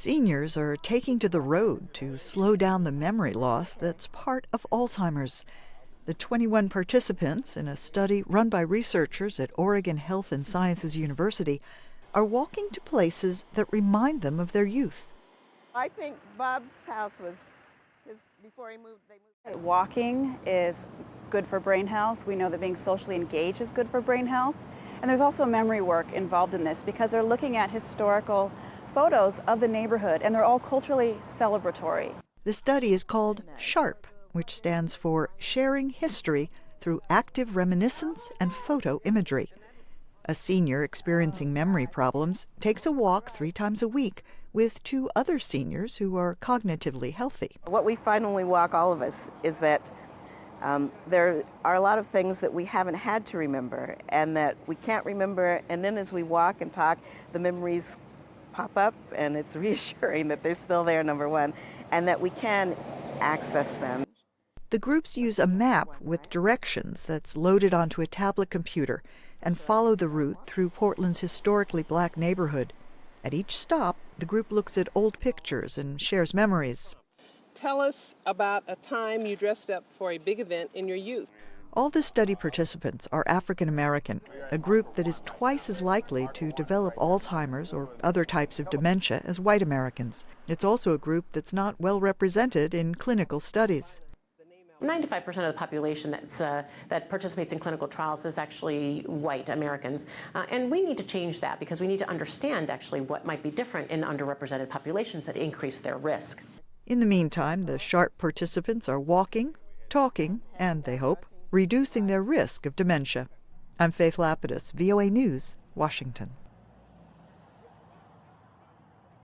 Seniors are taking to the road to slow down the memory loss that's part of Alzheimer's. The 21 participants in a study run by researchers at Oregon Health and Sciences University are walking to places that remind them of their youth. I think Bob's house was before he moved. Walking is good for brain health. We know that being socially engaged is good for brain health. And there's also memory work involved in this because they're looking at historical photos of the neighborhood, and they're all culturally celebratory. The study is called SHARP, which stands for Sharing History Through Active Reminiscence and Photo Imagery. A senior experiencing memory problems takes a walk 3 times a week with 2 other seniors who are cognitively healthy. What we find when we walk, all of us, is that there are a lot of things that we haven't had to remember and that we can't remember, and then as we walk and talk, the memories pop up, and it's reassuring that they're still there, number one, and that we can access them. The groups use a map with directions that's loaded onto a tablet computer and follow the route through Portland's historically black neighborhood. At each stop, the group looks at old pictures and shares memories. Tell us about a time you dressed up for a big event in your youth. All the study participants are African American, a group that is twice as likely to develop Alzheimer's or other types of dementia as white Americans. It's also a group that's not well represented in clinical studies. 95% of the population that participates in clinical trials is actually white Americans. And we need to change that because we need to understand actually what might be different in underrepresented populations that increase their risk. In the meantime, the SHARP participants are walking, talking, and, they hope, reducing their risk of dementia. I'm Faith Lapidus, VOA News, Washington.